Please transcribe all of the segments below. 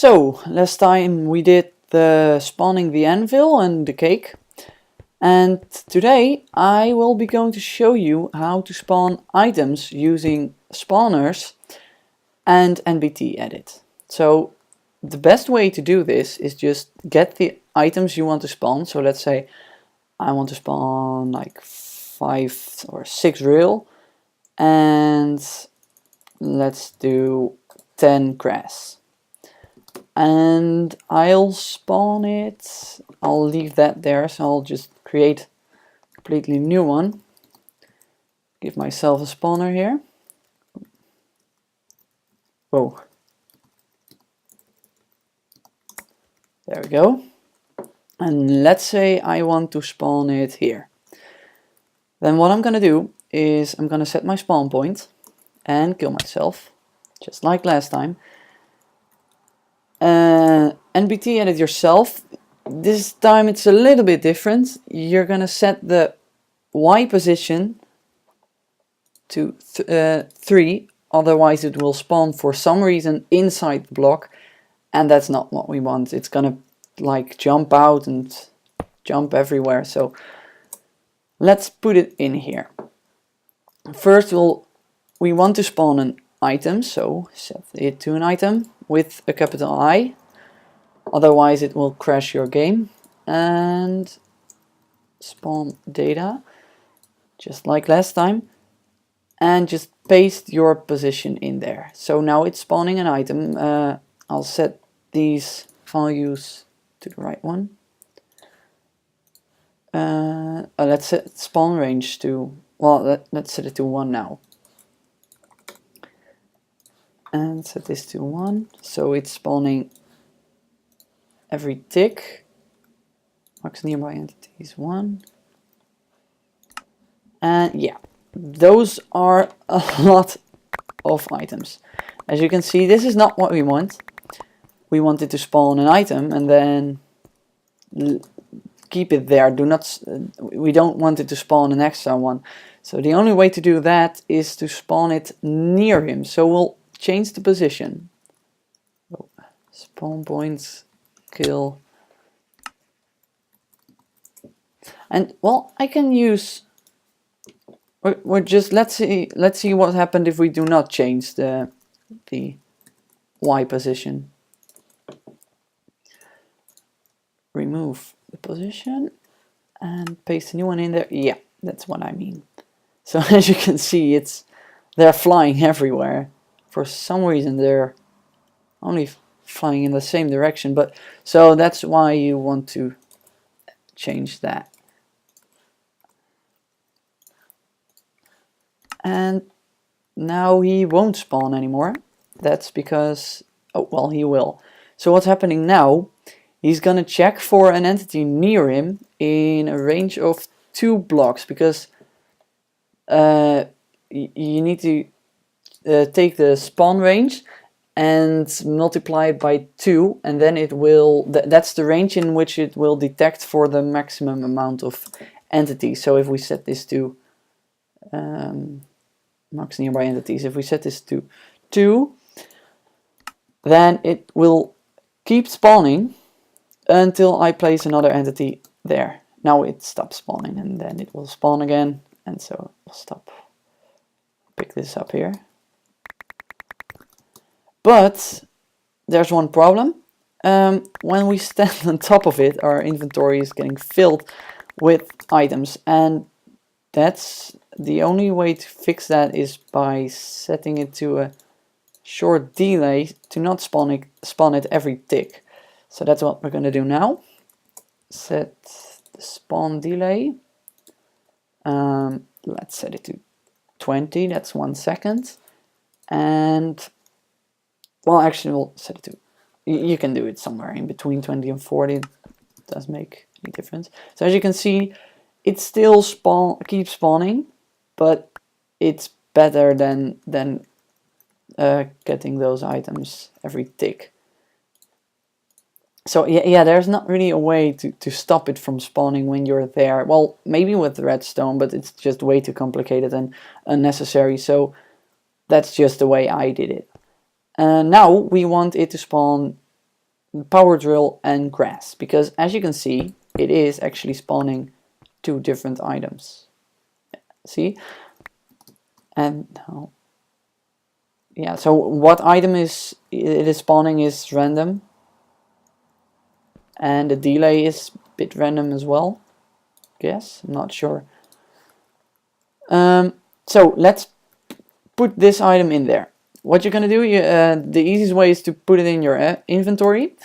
So last time we did the spawning the anvil and the cake, and today I will be going to show you how to spawn items using spawners and NBT edit. So the best way to do this is just get the items you want to spawn. So let's say I want to spawn like 5 or 6 rail, and let's do 10 grass. And I'll spawn it, I'll leave that there, so I'll just create a completely new one. Give myself a spawner here. Whoa. There we go. And let's say I want to spawn it here. Then what I'm gonna do is I'm gonna set my spawn point and kill myself, just like last time. NBT edit yourself. This time it's a little bit different. You're gonna set the Y position to 3, otherwise it will spawn for some reason inside the block, and that's not what we want. It's gonna like jump out and jump everywhere. So let's put it in here. First we want to spawn an item, so set it to an item with a capital I, otherwise it will crash your game. And spawn data, just like last time, and just paste your position in there. So now it's spawning an item. I'll set these values to the right one. Let's set spawn range to, well, let's set it to 1 now. And set this to 1, so it's spawning every tick. Max nearby entities 1. And yeah, those are a lot of items. As you can see, this is not what we want. We wanted to spawn an item and then keep it there. We don't want it to spawn an extra one. So the only way to do that is to spawn it near him. So we'll change the position. Spawn points, kill. And well, I can use, we're just, let's see what happened if we do not change the Y position. Remove the position and paste a new one in there. Yeah, that's what I mean. So as you can see, they're flying everywhere. For some reason they're only flying in the same direction, but so that's why you want to change that. And now he won't spawn anymore. That's because, oh well, he will. So what's happening now, he's gonna check for an entity near him in a range of 2 blocks, because you need to take the spawn range and multiply it by 2, and then it will, that's the range in which it will detect for the maximum amount of entities. So if we set this to max nearby entities, if we set this to 2, then it will keep spawning until I place another entity there. Now it stops spawning, and then it will spawn again, and so it will stop. Pick this up here. But there's one problem. When we stand on top of it, our inventory is getting filled with items, and that's the only way to fix that is by setting it to a short delay to not spawn it every tick. So that's what we're going to do now. Set the spawn delay. Let's set it to 20, that's 1 second. And well, actually we'll set it to, you can do it somewhere in between 20 and 40, it does make any difference. So as you can see, it still keeps spawning, but it's better than getting those items every tick. So yeah, there's not really a way to stop it from spawning when you're there. Well, maybe with redstone, but it's just way too complicated and unnecessary. So that's just the way I did it. Now we want it to spawn power drill and grass, because as you can see, it is actually spawning 2 different items. See? And now, yeah, so what item it is spawning is random, and the delay is a bit random as well. Guess, I'm not sure. So let's put this item in there. What you're gonna do, the easiest way is to put it in your inventory,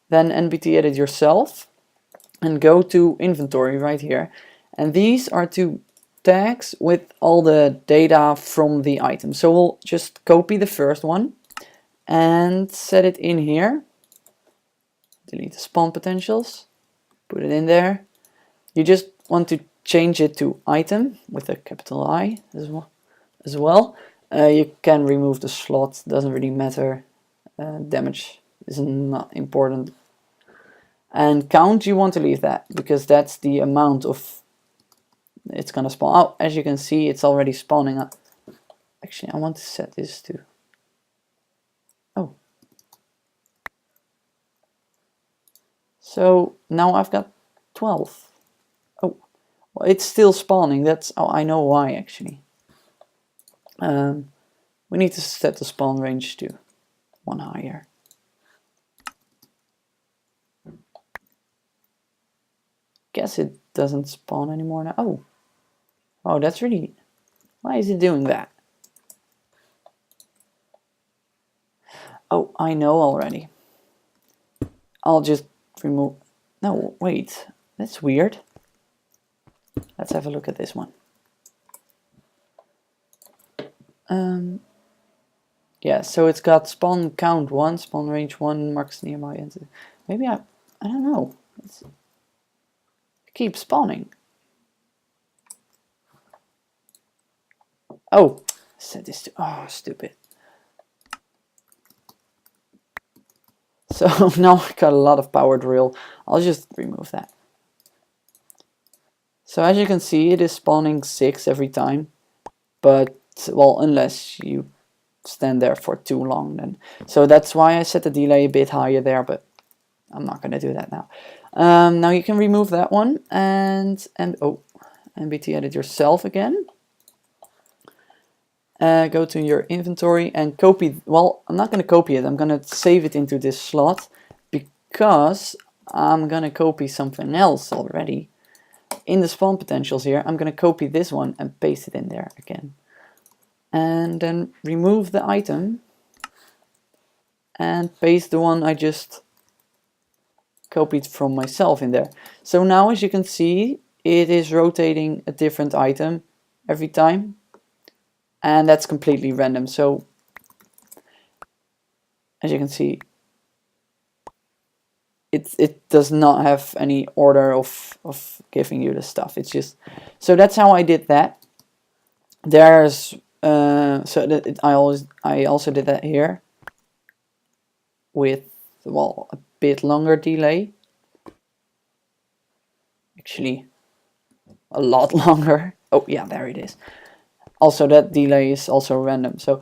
then npt edit yourself, and go to inventory right here. And these are 2 tags with all the data from the item. So we'll just copy the first one and set it in here. Delete the spawn potentials, put it in there. You just want to change it to item with a capital I as well. You can remove the slot, doesn't really matter. Damage is not important. And count, you want to leave that, because that's the amount of it's gonna spawn. Oh, as you can see, it's already spawning up. Actually, I want to set this to, oh. So now I've got 12. Oh, well, it's still spawning. That's, oh, I know why actually. We need to set the spawn range to 1 higher. Guess it doesn't spawn anymore now. Oh. Oh, that's really... Why is it doing that? Oh, I know already. I'll just remove... No, wait. That's weird. Let's have a look at this one. Yeah, so it's got spawn count 1, spawn range 1, marks nearby. And maybe I don't know. It keeps spawning. Oh, set this to, oh, stupid. So now I got a lot of power drill. I'll just remove that. So as you can see, it is spawning 6 every time, but well, unless you stand there for too long, then. So that's why I set the delay a bit higher there, but I'm not gonna do that now. Now you can remove that one and oh, nbt edit yourself again. Go to your inventory and copy, well, I'm not going to copy it, I'm going to save it into this slot, because I'm going to copy something else already. In the spawn potentials here, I'm going to copy this one and paste it in there again. And then remove the item and paste the one I just copied from myself in there. So now, as you can see, it is rotating a different item every time. And that's completely random. So as you can see, it does not have any order of giving you the stuff. It's just, so that's how I did that. There's so that I also did that here with, well, a bit longer delay. Actually, a lot longer. Oh yeah, there it is. Also, that delay is also random. So,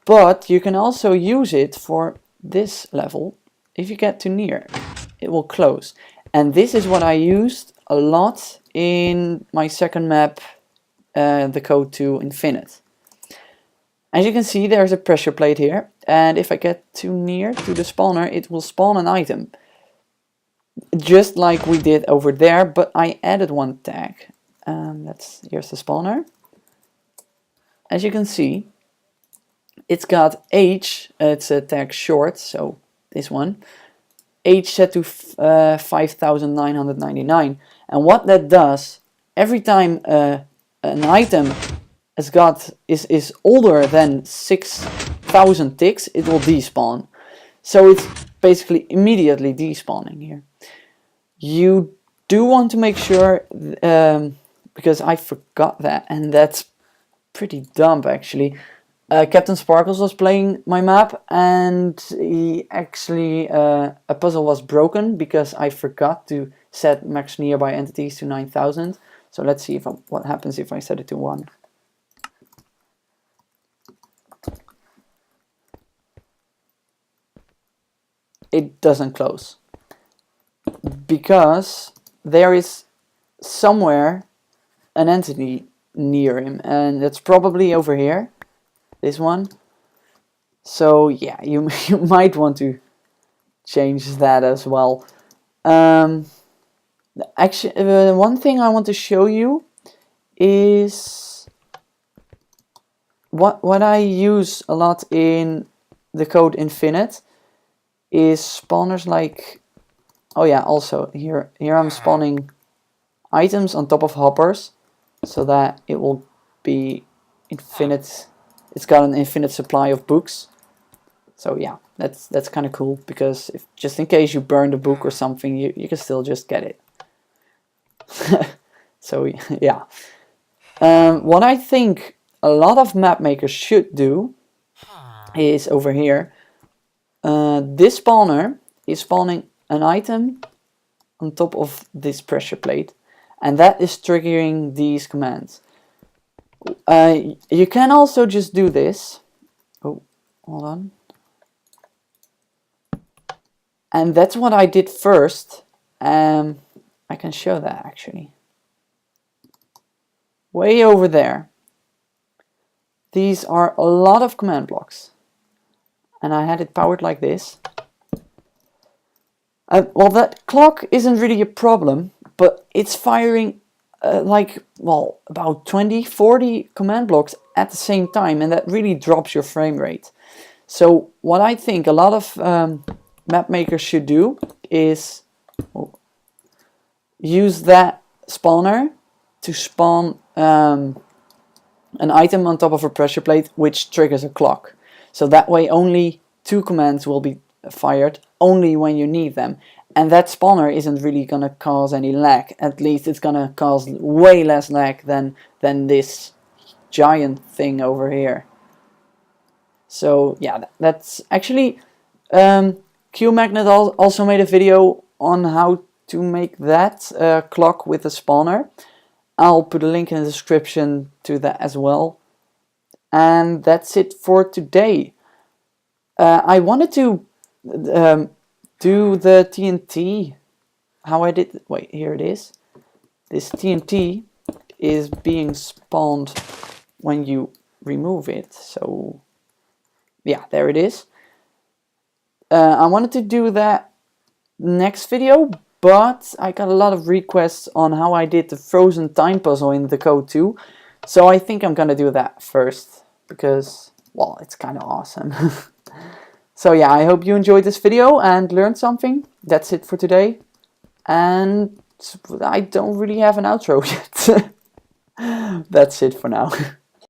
but you can also use it for this level. If you get too near, it will close. And this is what I used a lot in my second map, the code to Infinite. As you can see, there's a pressure plate here. And if I get too near to the spawner, it will spawn an item. Just like we did over there, but I added one tag. Here's the spawner. As you can see, it's got H, it's a tag short, so this one. H set to 5,999. And what that does, every time an item is older than 6,000 ticks, it will despawn. So it's basically immediately despawning here. You do want to make sure, because I forgot that, and that's pretty dumb actually. Captain Sparkles was playing my map, and he actually a puzzle was broken because I forgot to set max nearby entities to 9,000. So let's see what happens if I set it to 1. it doesn't close, because there is somewhere an entity near him, and it's probably over here, this one. So yeah, you might want to change that as well. Actually, one thing I want to show you is what I use a lot in the code Infinite is spawners like, oh yeah, also here I'm spawning items on top of hoppers so that it will be infinite. It's got an infinite supply of books. So yeah, that's kind of cool, because if just in case you burn the book or something, you can still just get it. So yeah, what I think a lot of map makers should do is over here. This spawner is spawning an item on top of this pressure plate, and that is triggering these commands. You can also just do this. Oh, hold on. And that's what I did first. I can show that actually. Way over there. These are a lot of command blocks. And I had it powered like this. Well, that clock isn't really a problem, but it's firing like, well, about 20, 40 command blocks at the same time, and that really drops your frame rate. So what I think a lot of map makers should do is use that spawner to spawn an item on top of a pressure plate, which triggers a clock. So that way only 2 commands will be fired only when you need them. And that spawner isn't really going to cause any lag. At least it's going to cause way less lag than this giant thing over here. So yeah, that's actually... Q-Magnet also made a video on how to make that clock with a spawner. I'll put a link in the description to that as well. And that's it for today. I wanted to do the TNT. How I did... Wait, here it is. This TNT is being spawned when you remove it. So yeah, there it is. I wanted to do that next video, but I got a lot of requests on how I did the frozen time puzzle in the code too. So I think I'm gonna do that first, because, well, it's kind of awesome. So yeah, I hope you enjoyed this video and learned something. That's it for today. And I don't really have an outro yet. That's it for now.